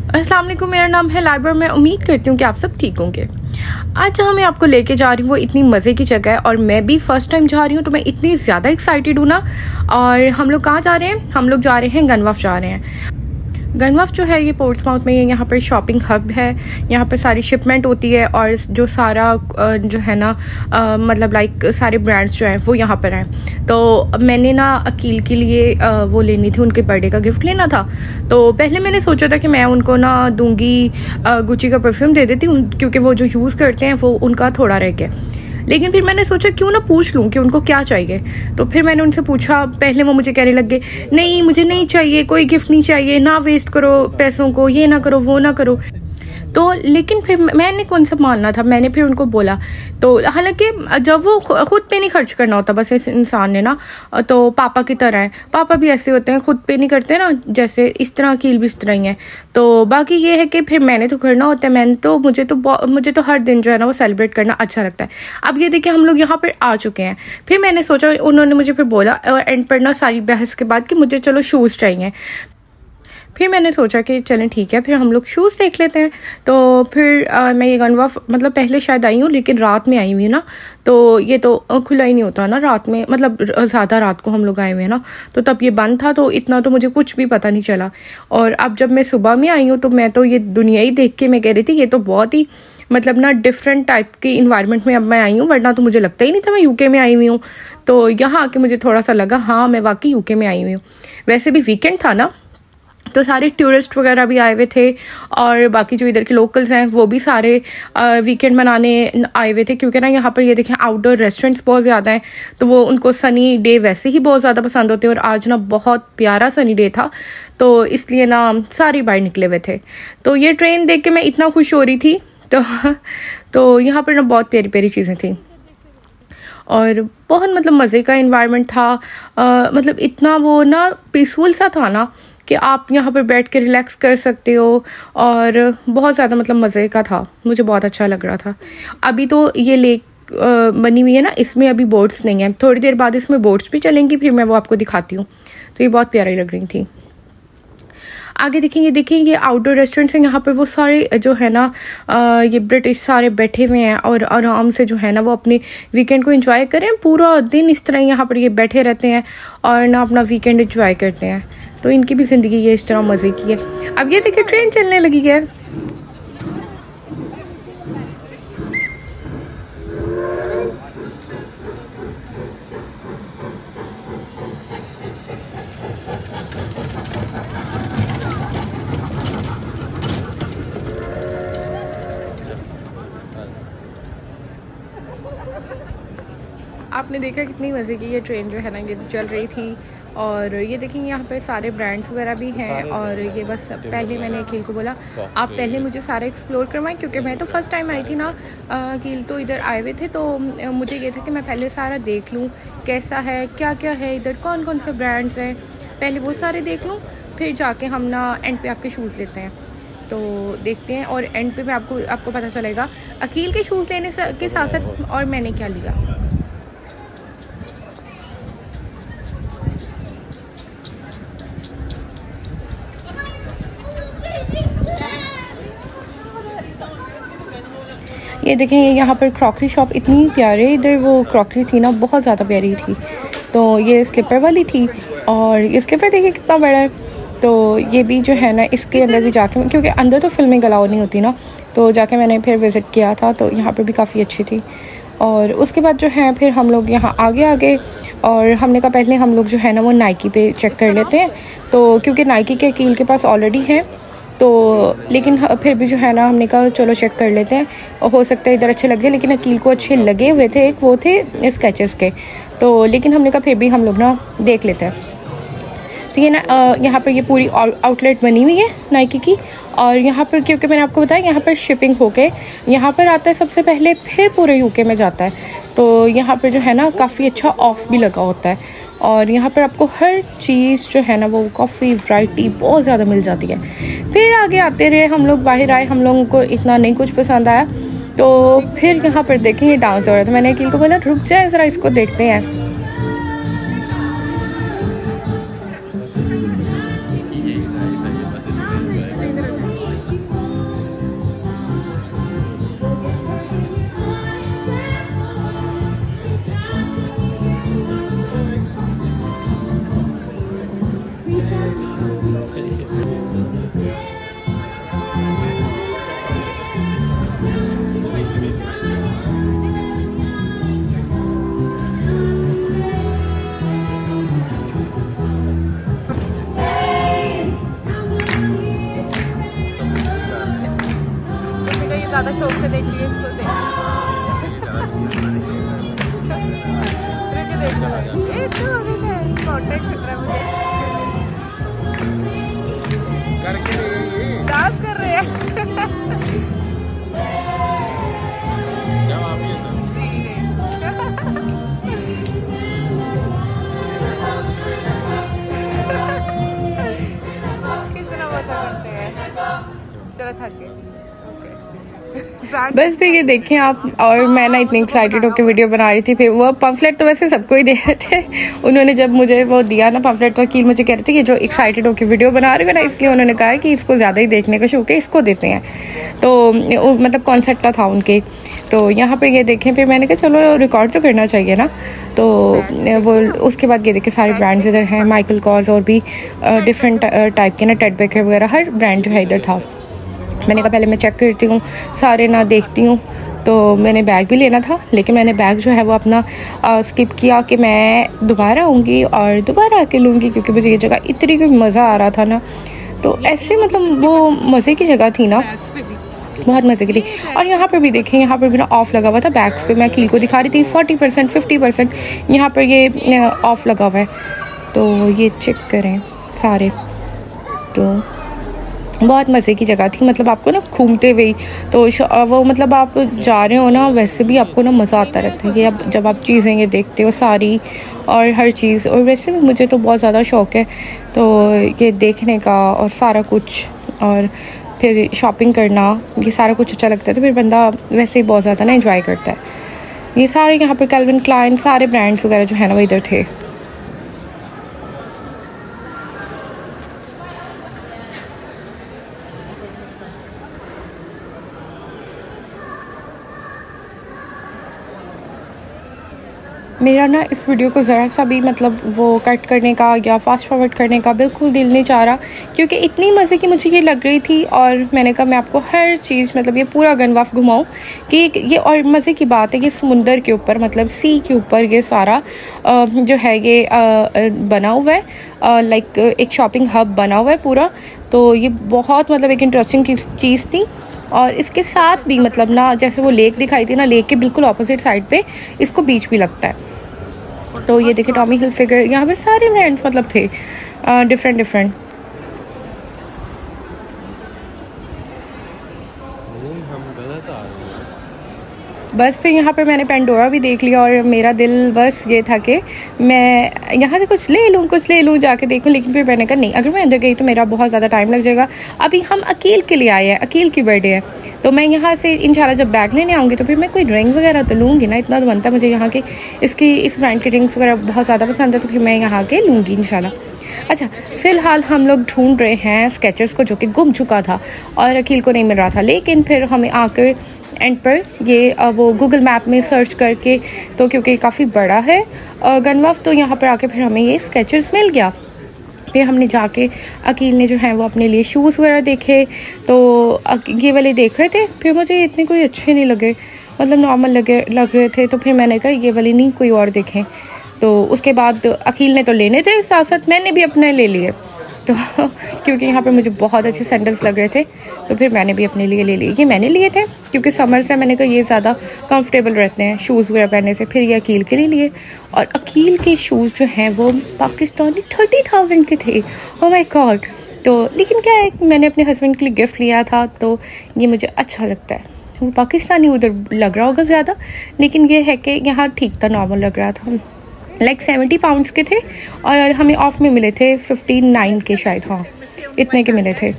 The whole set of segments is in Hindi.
अस्सलाम वालेकुम, मेरा नाम है लाइबर। मैं उम्मीद करती हूँ कि आप सब ठीक होंगे। आज जहाँ मैं आपको लेके जा रही हूँ वो इतनी मज़े की जगह है और मैं भी फ़र्स्ट टाइम जा रही हूँ, तो मैं इतनी ज़्यादा एक्साइटेड हूँ ना। और हम लोग कहाँ जा रहे हैं? हम लोग जा रहे हैं गनवफ जा रहे हैं। गनवफ जो है ये पोर्ट्समाउथ में, यहाँ पर शॉपिंग हब है। यहाँ पर सारी शिपमेंट होती है और जो सारा जो है ना मतलब लाइक सारे ब्रांड्स जो हैं वो यहाँ पर हैं। तो मैंने ना अकील के लिए वो लेनी थी, उनके बर्थडे का गिफ्ट लेना था। तो पहले मैंने सोचा था कि मैं उनको ना दूंगी गुची का परफ्यूम दे देती हूँ, क्योंकि वो जो यूज़ करते हैं वो उनका थोड़ा रह गया। लेकिन फिर मैंने सोचा क्यों ना पूछ लूँ कि उनको क्या चाहिए। तो फिर मैंने उनसे पूछा। पहले वो मुझे कहने लग गए, नहीं मुझे नहीं चाहिए, कोई गिफ्ट नहीं चाहिए, ना वेस्ट करो पैसों को, ये ना करो वो ना करो। तो लेकिन फिर मैंने कौन सा मानना था, मैंने फिर उनको बोला। तो हालांकि जब वो खुद पे नहीं खर्च करना होता बस इस इंसान ने ना, तो पापा की तरह है। पापा भी ऐसे होते हैं, खुद पे नहीं करते ना, जैसे इस तरह अकील भी इस तरह ही है। तो बाकी ये है कि फिर मैंने तो करना होता है। मुझे तो हर दिन जो है ना वो सेलिब्रेट करना अच्छा लगता है। अब ये देखिए हम लोग यहाँ पर आ चुके हैं। फिर मैंने सोचा, उन्होंने मुझे फिर बोला एंड पर ना सारी बहस के बाद कि मुझे चलो शूज़ चाहिए। फिर मैंने सोचा कि चलें ठीक है, फिर हम लोग शूज़ देख लेते हैं। तो फिर मैं ये गनवफ मतलब पहले शायद आई हूँ, लेकिन रात में आई हुई ना, तो ये तो खुला ही नहीं होता ना रात में, मतलब ज़्यादा रात को हम लोग आए हुए हैं ना, तो तब ये बंद था। तो इतना तो मुझे कुछ भी पता नहीं चला। और अब जब मैं सुबह में आई हूँ तो मैं तो ये दुनिया ही देख के मैं कह रही थी ये तो बहुत ही मतलब ना डिफरेंट टाइप की इन्वायरमेंट में अब मैं आई हूँ, वरना तो मुझे लगता ही नहीं था मैं यूके में आई हुई हूँ। तो यहाँ आके मुझे थोड़ा सा लगा हाँ मैं वाकई यूके में आई हुई हूँ। वैसे भी वीकेंड था ना, तो सारे टूरिस्ट वगैरह भी आए हुए थे और बाकी जो इधर के लोकल्स हैं वो भी सारे वीकेंड मनाने आए हुए थे, क्योंकि ना यहाँ पर ये देखें आउटडोर रेस्टोरेंट्स बहुत ज़्यादा हैं, तो वो उनको सनी डे वैसे ही बहुत ज़्यादा पसंद होते हैं। और आज ना बहुत प्यारा सनी डे था, तो इसलिए ना सारे बाहर निकले हुए थे। तो ये ट्रेन देख के मैं इतना खुश हो रही थी। तो यहाँ पर ना बहुत प्यारी प्यारी चीज़ें थी और बहुत मतलब मज़े का इन्वायरमेंट था। मतलब इतना वो ना पीसफुल सा था ना कि आप यहाँ पर बैठ के रिलैक्स कर सकते हो, और बहुत ज़्यादा मतलब मज़े का था। मुझे बहुत अच्छा लग रहा था। अभी तो ये लेक बनी हुई है ना, इसमें अभी बोट्स नहीं है, थोड़ी देर बाद इसमें बोट्स भी चलेंगी, फिर मैं वो आपको दिखाती हूँ। तो ये बहुत प्यारी लग रही थी। आगे देखेंगे ये आउटडोर रेस्टोरेंट्स हैं। यहाँ पर वो सारे जो है ना ये ब्रिटिश सारे बैठे हुए हैं और आराम से जो है ना वो अपने वीकेंड को एंजॉय करें। पूरा दिन इस तरह यहाँ पर ये बैठे रहते हैं और ना अपना वीकेंड एंजॉय करते हैं। तो इनकी भी ज़िंदगी ये इस तरह मज़े की है। अब ये देखिए ट्रेन चलने लगी है। आपने देखा कितनी मज़े की ये ट्रेन जो है ना ये चल रही थी। और ये देखेंगे यहाँ पर सारे ब्रांड्स वगैरह भी हैं। और ये बस पहले मैंने अकील को बोला आप पहले मुझे सारा एक्सप्लोर करवाएं, क्योंकि मैं तो फ़र्स्ट टाइम आई थी ना, अकील तो इधर आए हुए थे। तो मुझे ये था कि मैं पहले सारा देख लूँ कैसा है, क्या क्या है इधर, कौन कौन से ब्रांड्स हैं, पहले वो सारे देख लूँ, फिर जाके हम ना एंड पे आपके शूज़ लेते हैं। तो देखते हैं और एंड पे मैं आपको पता चलेगा अकील के शूज़ लेने के साथ साथ और मैंने क्या लिया। ये देखें यहाँ पर क्रॉकरी शॉप इतनी प्यारी, इधर वो क्रॉकरी थी ना बहुत ज़्यादा प्यारी थी। तो ये स्लीपर वाली थी और ये स्लीपर देखिए कितना बड़ा है। तो ये भी जो है ना इसके अंदर भी जाके, क्योंकि अंदर तो फिल्में अलाउ नहीं होती ना, तो जाके मैंने फिर विज़िट किया था। तो यहाँ पर भी काफ़ी अच्छी थी। और उसके बाद जो है फिर हम लोग यहाँ आगे और हमने कहा पहले हम लोग जो है ना वो नाइकी पे चेक कर लेते हैं। तो क्योंकि नाइकी के अकील के पास ऑलरेडी है, तो लेकिन फिर भी जो है ना हमने कहा चलो चेक कर लेते हैं, और हो सकता है इधर अच्छे लग जाए। लेकिन अकील को अच्छे लगे हुए थे, एक वो थे स्केचेस के, तो लेकिन हमने कहा फिर भी हम लोग ना देख लेते हैं। तो ये ना यहाँ पर ये पूरी आउटलेट बनी हुई है नाइकी की। और यहाँ पर क्योंकि मैंने आपको बताया यहाँ पर शिपिंग होके यहाँ पर आता है सबसे पहले, फिर पूरे यूके में जाता है। तो यहाँ पर जो है ना काफ़ी अच्छा ऑफ भी लगा होता है। और यहाँ पर आपको हर चीज़ जो है ना वो काफ़ी वैरायटी बहुत ज़्यादा मिल जाती है। फिर आगे आते रहे हम लोग, बाहर आए, हम लोगों को इतना नहीं कुछ पसंद आया। तो फिर यहाँ पर देखेंगे डांस हो रहा था। मैंने अकील को बोला रुक जाए ज़रा इसको देखते हैं। ज़्यादा शौक से देख लिए इसको देख कांटेक्ट कर रहा है मुझे डांस कर रहे हैं कितना मजा करते हैं। चलो थक गए। बस फिर ये देखें आप, और मैं ना इतनी एक्साइटेड होकर वीडियो बना रही थी। फिर वो पम्फलेट तो वैसे सबको ही दे रहे थे, उन्होंने जब मुझे वो दिया ना पम्फलेट, तो वकील मुझे कह रहे थे कि जो एक्साइटेड होकर वीडियो बना रहे हो ना, इसलिए उन्होंने कहा कि इसको ज़्यादा ही देखने का शौक है, इसको देते हैं। तो मतलब कॉन्सेप्ट था उनके। तो यहाँ पर ये देखें, फिर मैंने कहा चलो रिकॉर्ड तो करना चाहिए ना। तो वो उसके बाद ये देखें सारे ब्रांड्स इधर हैं, माइकल कॉर्स और भी डिफरेंट टाइप के ना, टेड बेकर वगैरह हर ब्रांड जो है इधर था। मैंने कहा पहले मैं चेक करती हूँ सारे ना, देखती हूँ। तो मैंने बैग भी लेना था, लेकिन मैंने बैग जो है वो अपना स्किप किया कि मैं दोबारा आऊँगी और दोबारा आके लूँगी, क्योंकि मुझे ये जगह इतनी कोई मज़ा आ रहा था ना। तो ऐसे मतलब वो मज़े की जगह थी ना, बहुत मज़े की थी। और यहाँ पर भी देखें, यहाँ पर भी ना ऑफ़ लगा हुआ था बैग्स पे। मैं कील को दिखा रही थी 40% 50% यहाँ पर ये ऑफ़ लगा हुआ है। तो ये चेक करें सारे, तो बहुत मज़े की जगह थी। मतलब आपको ना घूमते हुए तो वो मतलब आप जा रहे हो ना, वैसे भी आपको ना मज़ा आता रहता है कि अब जब आप चीज़ें ये देखते हो सारी और हर चीज़। और वैसे भी मुझे तो बहुत ज़्यादा शौक़ है तो ये देखने का और सारा कुछ, और फिर शॉपिंग करना, ये सारा कुछ अच्छा लगता है। तो फिर बंदा वैसे ही बहुत ज़्यादा ना एंजॉय करता है। ये सारे यहाँ पर कैल्विन क्लाइन सारे ब्रांड्स वगैरह जो है ना वो इधर थे। मेरा ना इस वीडियो को ज़रा सा भी मतलब वो कट करने का या फास्ट फॉरवर्ड करने का बिल्कुल दिल नहीं चाह रहा, क्योंकि इतनी मज़े की मुझे ये लग रही थी। और मैंने कहा मैं आपको हर चीज़ मतलब ये पूरा गनवाफ घुमाऊँ कि ये। और मज़े की बात है कि समुंदर के ऊपर मतलब सी के ऊपर ये सारा जो है ये बना हुआ है, लाइक एक शॉपिंग हब बना हुआ है पूरा। तो ये बहुत मतलब एक इंटरेस्टिंग चीज़ थी। और इसके साथ भी मतलब ना, जैसे वो लेक दिखाई थी ना, लेक के बिल्कुल ऑपोजिट साइड पे इसको बीच भी लगता है। तो ये देखिए टॉमी हिलफिगर, यहाँ पर सारे ब्रांड्स मतलब थे डिफरेंट। बस फिर यहाँ पर मैंने पेंडोरा भी देख लिया, और मेरा दिल बस ये था कि मैं यहाँ से कुछ ले लूँ जाके देखूँ। लेकिन फिर मैंने कहा नहीं, अगर मैं अंदर गई तो मेरा बहुत ज़्यादा टाइम लग जाएगा। अभी हम अकील के लिए आए हैं, अकील की बर्थडे है, तो मैं यहाँ से इंशाल्लाह जब बैग लेने आऊँगी तो फिर मैं कोई ड्रिंक वगैरह तो लूँगी ना। इतना तो बनता है मुझे यहाँ के, इस ब्रांड की ड्रिंक्स वगैरह बहुत ज़्यादा पसंद है, तो फिर मैं यहाँ के लूँगी इंशाल्लाह। अच्छा, फ़िलहाल हम लोग ढूंढ रहे हैं स्केचर्स को, जो कि गुम चुका था और अकील को नहीं मिल रहा था। लेकिन फिर हमें आकर एंड पर ये वो गूगल मैप में सर्च करके, तो क्योंकि काफ़ी बड़ा है गनवाफ, तो यहाँ पर आके फिर हमें ये स्केचर्स मिल गया। फिर हमने जाके अकील ने जो है वो अपने लिए शूज़ वगैरह देखे, तो ये वाले देख रहे थे। फिर मुझे इतने कोई अच्छे नहीं लगे, मतलब नॉर्मल लग रहे थे। तो फिर मैंने कहा ये वाले नहीं, कोई और देखें। तो उसके बाद अकील ने तो लेने थे, साथ साथ मैंने भी अपने ले लिए। तो क्योंकि यहाँ पे मुझे बहुत अच्छे सैंडल्स लग रहे थे, तो फिर मैंने भी अपने लिए ले लिए। ये मैंने लिए थे क्योंकि समर से मैंने कहा ये ज़्यादा कंफर्टेबल रहते हैं शूज़ वगैरह पहनने से। फिर ये अकील के लिए लिए, और अकील के शूज़ जो हैं वो पाकिस्तानी 30,000 के थे। Oh my God. तो लेकिन क्या है, मैंने अपने हस्बैंड के लिए गिफ्ट लिया था, तो ये मुझे अच्छा लगता है। वो पाकिस्तानी उधर लग रहा होगा ज़्यादा, लेकिन ये है कि यहाँ ठीक था, नॉर्मल लग रहा था। लाइक 70 पाउंड्स के थे, और हमें ऑफ में मिले थे 59 के शायद, हाँ इतने के मिले थे।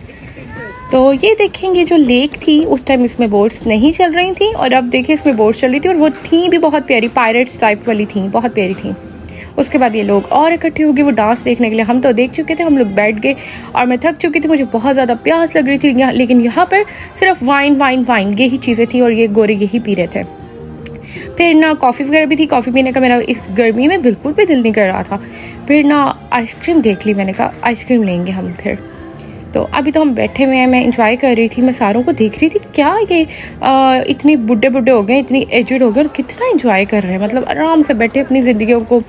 तो ये देखेंगे जो लेक थी उस टाइम इसमें बोट्स नहीं चल रही थी, और अब देखिए इसमें बोट्स चल रही थी, और वो थी भी बहुत प्यारी, पायरेट्स टाइप वाली थी, बहुत प्यारी थी। उसके बाद ये लोग और इकट्ठे हो गए वो डांस देखने के लिए। हम तो देख चुके थे, हम लोग बैठ गए, और मैं थक चुकी थी, मुझे बहुत ज़्यादा प्यास लग रही थी। लेकिन यहाँ पर सिर्फ वाइन यही चीज़ें थी, और ये गोरे यही पी रहे थे। फिर ना कॉफ़ी वगैरह भी थी, कॉफ़ी पीने का मेरा इस गर्मी में बिल्कुल भी दिल नहीं कर रहा था। फिर ना आइसक्रीम देख ली, मैंने कहा आइसक्रीम लेंगे हम। तो अभी तो हम बैठे हुए हैं, मैं इंजॉय कर रही थी, मैं सारों को देख रही थी क्या ये इतनी बुढ़े हो गए, इतनी एजड हो गए और कितना इंजॉय कर रहे हैं, मतलब आराम से बैठे अपनी ज़िंदगियों को,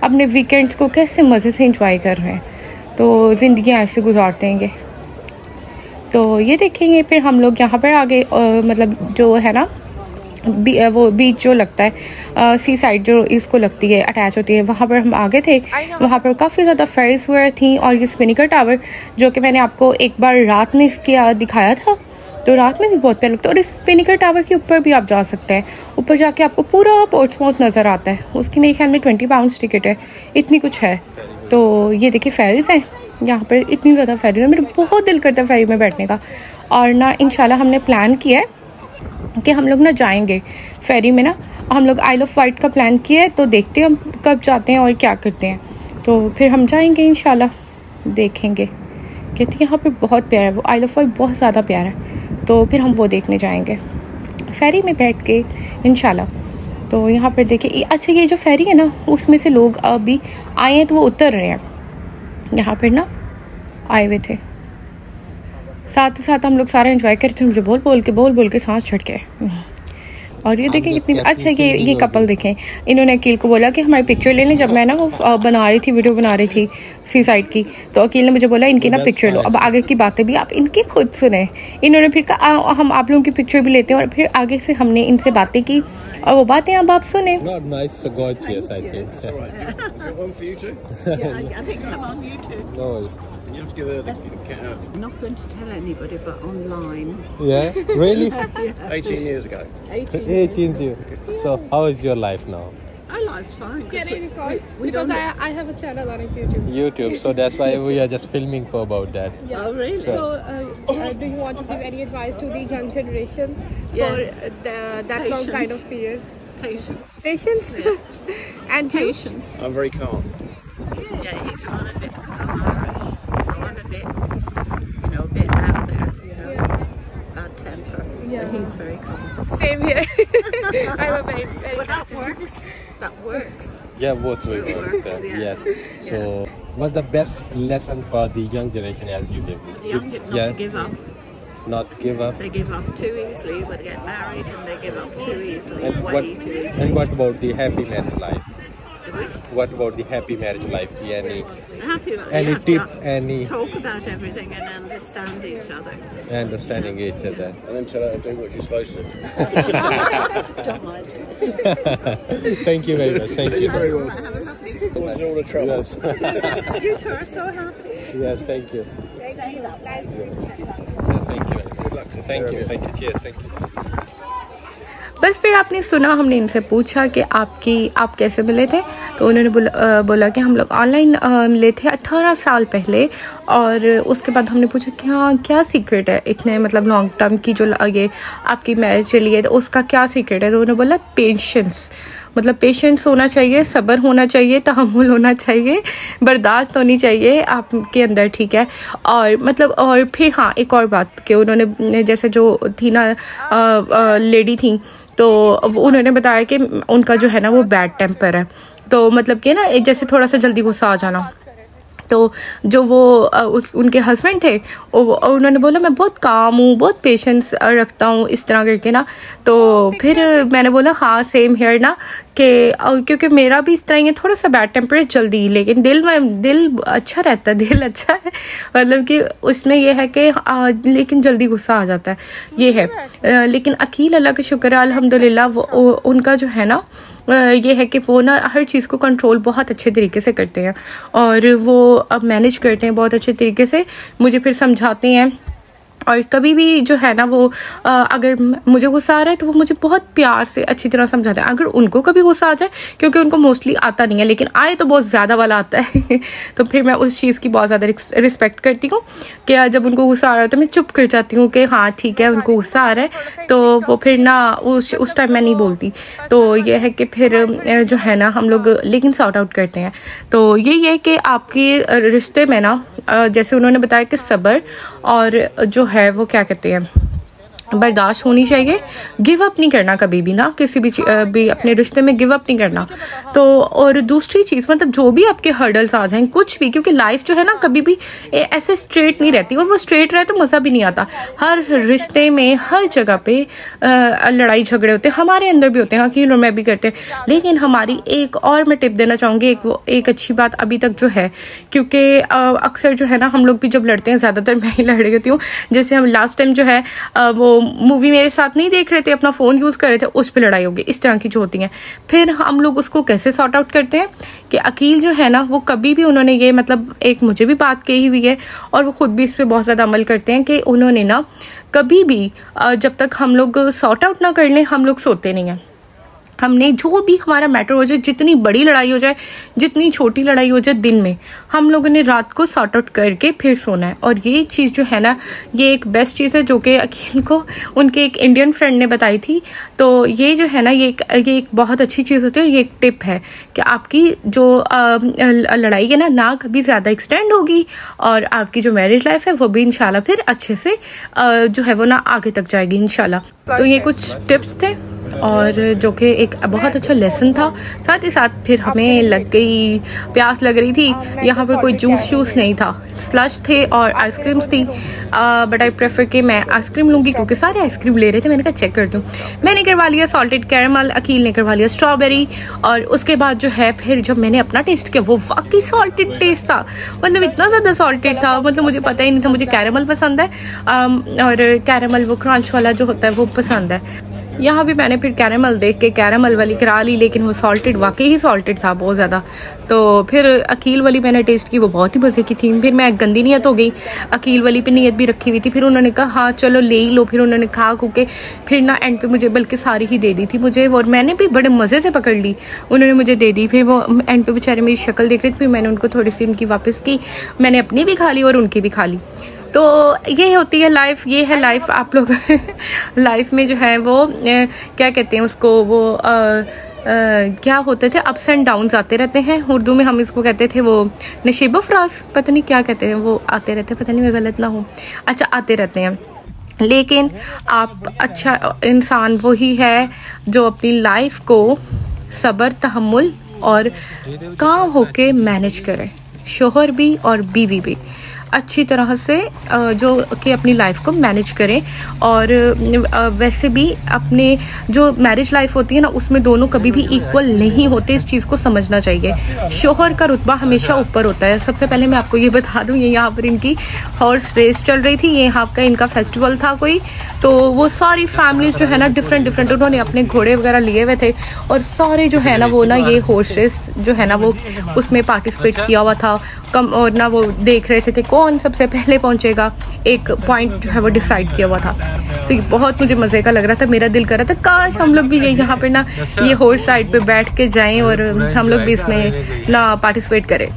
अपने वीकेंड्स को कैसे मज़े से इंजॉय कर रहे हैं। तो ज़िंदगी ऐसे गुजारते हैं। तो ये देखेंगे। फिर हम लोग यहाँ पर आगे मतलब जो है ना वो बीच जो लगता है सी साइड जो इसको लगती है अटैच होती है, वहाँ पर हम आगे थे। वहाँ पर काफ़ी ज़्यादा फेरीज वगैरह थी और ये स्पिनिकर टावर जो कि मैंने आपको एक बार रात में इसके दिखाया था, तो रात में भी बहुत प्यारा लगता है। और इस स्पिनिकर टावर के ऊपर भी आप जा सकते हैं, ऊपर जाके आपको पूरा पोर्ट्समाउथ नज़र आता है। उसकी मेरे ख्याल में 20 पाउंड टिकट है, इतनी कुछ है। तो ये देखिए फेरीज है यहाँ पर, इतनी ज़्यादा फेरीज है, मेरा बहुत दिल करता है फेरी में बैठने का। और ना इंशाल्लाह हमने प्लान किया है कि हम लोग ना जाएंगे फेरी में ना, हम लोग आइल ऑफ वाइट का प्लान किया है, तो देखते हैं हम कब जाते हैं और क्या करते हैं। तो फिर हम जाएंगे इंशाल्लाह, देखेंगे। कहती है यहाँ पे बहुत प्यारा है वो आइल ऑफ वाइट, बहुत ज़्यादा प्यारा है, तो फिर हम वो देखने जाएंगे फेरी में बैठ के इंशाल्लाह। तो यहाँ पर देखिए, अच्छा ये जो फेरी है ना उसमें से लोग अभी आए हैं तो वो उतर रहे हैं, यहाँ पर ना आए हुए थे। साथ ही साथ हम लोग सारा एंजॉय कर रहे थे, मुझे बोल बोल के सांस छट गए। और ये देखें कितनी अच्छा, ये कपल देखें, इन्होंने अकील को बोला कि हमारी पिक्चर ले लें। जब मैं ना वो बना रही थी, वीडियो बना रही थी सी साइड की, तो अकील ने मुझे बोला इनकी ना पिक्चर लो। अब आगे की बातें भी आप इनकी खुद सुने। इन्होंने फिर कहा हम आप लोगों की पिक्चर भी लेते हैं, और फिर आगे से हमने इनसे बातें की और वो बातें अब आप सुने। You have to give her the I'm not going to tell anybody, but online. Yeah, really? 18 years ago. 18 years. So, how is your life now? Our life's fine. Can I record? Because I have a channel on YouTube. YouTube. So that's why we are just filming for about that. Yeah. Oh, really? So, do you want to give any advice to the young generation Yes. for that long Patience. kind of fear? Patience. Patience. Yeah. And you? Patience. I'm very calm. Yeah, he's on a bit because I'm Irish. So I'm a bit, a bit out there, bad temper. Yeah. But he's very calm. Same here. I'm a very But that works. That works. Yeah, both way It works. works, yeah. Yes. So, what's the best lesson for the young generation as you live? The young not to give up. Not give up. They give up too easily, but they get married and they give up too easily. And way too easily. and what about the happy marriage life? The which? What about the happy marriage life? Any Happy, any you have tip? to Any talk about everything and understand each other. understanding each other? And then tell her to do what she's supposed to. Don't mind it. Thank you very much. Thank you. Very well. Have a lovely. Causes all the trouble. Yes. You two are so happy. Yes. Thank you. Yes. Thank you very much. Thank you. Thank you. Cheers. Thank you. बस फिर आपने सुना, हमने इनसे पूछा कि आप कैसे मिले थे, तो उन्होंने बोला कि हम लोग ऑनलाइन मिले थे 18 साल पहले। और उसके बाद हमने पूछा कि हाँ क्या सीक्रेट है इतने मतलब लॉन्ग टर्म की जो ये आपकी मैरिज चली है, तो उसका क्या सीक्रेट है। तो उन्होंने बोला पेशेंस, मतलब पेशेंस होना चाहिए, सब्र होना चाहिए, तहम्मुल होना चाहिए, बर्दाश्त होनी चाहिए आपके अंदर, ठीक है। और मतलब और फिर हाँ एक और बात कि उन्होंने जैसे जो थी ना लेडी थी, तो उन्होंने बताया कि उनका जो है ना वो बैड टेम्पर है, तो मतलब कि ना जैसे थोड़ा सा जल्दी गुस्सा आ जाना। तो जो वो उनके हस्बैंड थे उन्होंने बोला मैं बहुत काम हूँ, बहुत पेशेंस रखता हूँ, इस तरह करके ना। तो फिर मैंने बोला हाँ सेम हेयर ना, कि क्योंकि मेरा भी इस तरह ही है, थोड़ा सा बैड टेम्पर है जल्दी, लेकिन दिल अच्छा रहता है, दिल अच्छा है, मतलब कि उसमें यह है कि लेकिन जल्दी गुस्सा आ जाता है, ये है। लेकिन अकील अल्लाह का शुक्र है अल्हम्दुलिल्लाह, वो उनका जो है ना ये है कि वो ना हर चीज़ को कंट्रोल बहुत अच्छे तरीके से करते हैं और वो अब मैनेज करते हैं बहुत अच्छे तरीके से, मुझे फिर समझाते हैं। और कभी भी जो है ना वो अगर मुझे गुस्सा आ रहा है तो वो मुझे बहुत प्यार से अच्छी तरह समझाते हैं। अगर उनको कभी गुस्सा आ जाए, क्योंकि उनको मोस्टली आता नहीं है, लेकिन आए तो बहुत ज़्यादा वाला आता है तो फिर मैं उस चीज़ की बहुत ज़्यादा रिस्पेक्ट करती हूँ कि जब उनको गुस्सा आ रहा है तो मैं चुप कर जाती हूँ कि हाँ ठीक है उनको गुस्सा आ रहा है, तो वो फिर ना उस टाइम मैं नहीं बोलती। तो ये है कि फिर जो है ना हम लोग लेकिन सॉर्ट आउट करते हैं। तो यही है कि आपके रिश्ते में ना जैसे उन्होंने बताया कि सब्र और जो है वो क्या कहते हैं बर्दाश्त होनी चाहिए। गिव अप नहीं करना कभी भी ना, किसी भी अपने रिश्ते में गिव अप नहीं करना। तो और दूसरी चीज़ मतलब जो भी आपके हर्डल्स आ जाएं कुछ भी, क्योंकि लाइफ जो है ना कभी भी ऐसे स्ट्रेट नहीं रहती, और वो स्ट्रेट रहे तो मज़ा भी नहीं आता। हर रिश्ते में हर जगह पे लड़ाई झगड़े होते हैं, हमारे अंदर भी होते हैं, अकील और मैं भी करते हैं। लेकिन हमारी एक और मैं टिप देना चाहूँगी, एक अच्छी बात अभी तक जो है, क्योंकि अक्सर जो है ना हम लोग भी जब लड़ते हैं, ज़्यादातर मैं ही लड़ गई हूँ। जैसे हम लास्ट टाइम जो है वो मूवी मेरे साथ नहीं देख रहे थे, अपना फ़ोन यूज़ कर रहे थे, उस पर लड़ाई होगी, इस तरह की जो होती हैं। फिर हम लोग उसको कैसे सॉर्ट आउट करते हैं कि अकील जो है ना वो कभी भी उन्होंने ये मतलब एक मुझे भी बात कही हुई है और वो खुद भी इस पर बहुत ज़्यादा अमल करते हैं कि उन्होंने ना कभी भी जब तक हम लोग सॉर्ट आउट ना कर लें हम लोग सोते नहीं हैं। हमने जो भी हमारा मैटर हो जाए, जितनी बड़ी लड़ाई हो जाए, जितनी छोटी लड़ाई हो जाए, दिन में हम लोगों ने रात को सॉर्ट आउट करके फिर सोना है। और ये चीज़ जो है ना ये एक बेस्ट चीज़ है जो कि अकील को उनके एक इंडियन फ्रेंड ने बताई थी। तो ये जो है ना ये एक बहुत अच्छी चीज़ होती है। ये एक टिप है कि आपकी जो लड़ाई है ना कभी ज़्यादा एक्सटेंड होगी और आपकी जो मैरिज लाइफ है वो भी इंशाल्लाह फिर अच्छे से जो है वो ना आगे तक जाएगी इंशाल्लाह। तो ये कुछ टिप्स थे और जो कि एक बहुत अच्छा लेसन था। साथ ही साथ फिर हमें लग गई प्यास लग रही थी। यहाँ पर कोई जूस नहीं था, स्लश थे और आइसक्रीम्स थी। बट आई प्रेफर कि मैं आइसक्रीम लूँगी क्योंकि सारे आइसक्रीम ले रहे थे। मैंने कहा चेक कर दूँ। मैंने करवा लिया सॉल्टेड कैरमल, अकील ने करवा लिया स्ट्रॉबेरी। और उसके बाद जो है फिर जब मैंने अपना टेस्ट किया वो वाकई सॉल्टेड टेस्ट था, मतलब इतना ज़्यादा सॉल्टेड था, मतलब मुझे पता ही नहीं था। मुझे कैरमल पसंद है और कैरमल वो क्रंच वाला जो होता है वो पसंद है। यहाँ भी मैंने फिर कैरमल देख के कैरमल वाली करा ली, लेकिन वो सॉल्टेड वाकई ही सॉल्टेड था बहुत ज़्यादा। तो फिर अकील वाली मैंने टेस्ट की, वो बहुत ही मज़े की थी। फिर मैं गंदी नीयत हो गई, अकील वाली पे नीयत भी रखी हुई थी। फिर उन्होंने कहा हाँ चलो ले ही लो। फिर उन्होंने खा के फिर ना एंड पे मुझे बल्कि सारी ही दे दी थी मुझे, और मैंने भी बड़े मज़े से पकड़ ली, उन्होंने मुझे दे दी। फिर वो एंड पे बेचारे मेरी शक्ल देख रहे थे, फिर मैंने उनको थोड़ी सी उनकी वापस की, मैंने अपनी भी खा ली और उनकी भी खा ली। तो ये होती है लाइफ, ये है लाइफ। आप लोग लाइफ में जो है वो क्या कहते हैं उसको, वो क्या होते थे, अप्स एंड डाउन्स आते रहते हैं। उर्दू में हम इसको कहते थे वो नशीबो फराज, पता नहीं क्या कहते हैं, वो आते रहते हैं, पता नहीं मैं गलत ना हूँ, अच्छा आते रहते हैं। लेकिन आप अच्छा इंसान वही है जो अपनी लाइफ को सब्र, तहम्मुल और काम होके मैनेज करे, शोहर भी और बीवी भी अच्छी तरह से जो कि अपनी लाइफ को मैनेज करें। और वैसे भी अपने जो मैरिज लाइफ होती है ना उसमें दोनों कभी भी इक्वल नहीं होते, इस चीज़ को समझना चाहिए। शोहर का रुतबा हमेशा ऊपर होता है। सबसे पहले मैं आपको ये बता दूँ, ये यहाँ पर इनकी हॉर्स रेस चल रही थी, ये यहाँ का इनका फेस्टिवल था कोई, तो वो सारी फैमिलीज जो है ना डिफरेंट उन्होंने अपने घोड़े वगैरह लिए हुए थे और सारे जो है ना वो ना ये हॉर्स रेस जो है ना वो उसमें पार्टिसिपेट किया हुआ था कम, और ना वो देख रहे थे कि कौन सबसे पहले पहुंचेगा, एक पॉइंट जो है वो डिसाइड किया हुआ था। तो ये बहुत मुझे मज़े का लग रहा था, मेरा दिल कर रहा था काश हम लोग भी यहाँ पे ना ये हॉर्स राइड पे बैठ के जाएं और हम लोग भी इसमें ना पार्टिसिपेट करें।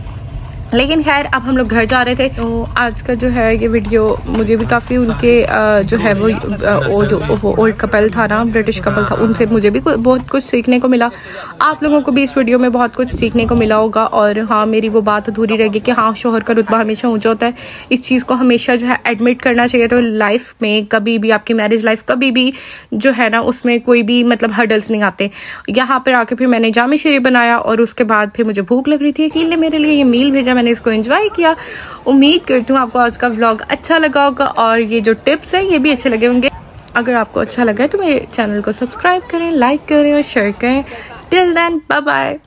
लेकिन खैर अब हम लोग घर जा रहे थे। तो आज का जो है ये वीडियो मुझे भी काफ़ी उनके जो है वो ओल्ड कपल था ना, ब्रिटिश कपल था, उनसे मुझे भी बहुत कुछ सीखने को मिला। आप लोगों को भी इस वीडियो में बहुत कुछ सीखने को मिला होगा। और हाँ मेरी वो बात अधूरी रहेगी कि हाँ शोहर का रुतबा हमेशा ऊंचा होता है, इस चीज़ को हमेशा जो है एडमिट करना चाहिए। तो लाइफ में कभी भी आपकी मैरिज लाइफ कभी भी जो है ना उसमें कोई भी मतलब हर्डल्स नहीं आते। यहाँ पर आके फिर मैंने जामे शीरी बनाया और उसके बाद फिर मुझे भूख लग रही थी, अकील ने मेरे लिए ये मील भेजा, मैंने इसको एंजॉय किया। उम्मीद करती हूँ आपको आज का व्लॉग अच्छा लगा होगा और ये जो टिप्स हैं ये भी अच्छे लगे होंगे। अगर आपको अच्छा लगा है तो मेरे चैनल को सब्सक्राइब करें, लाइक करें और शेयर करें। Till then bye bye.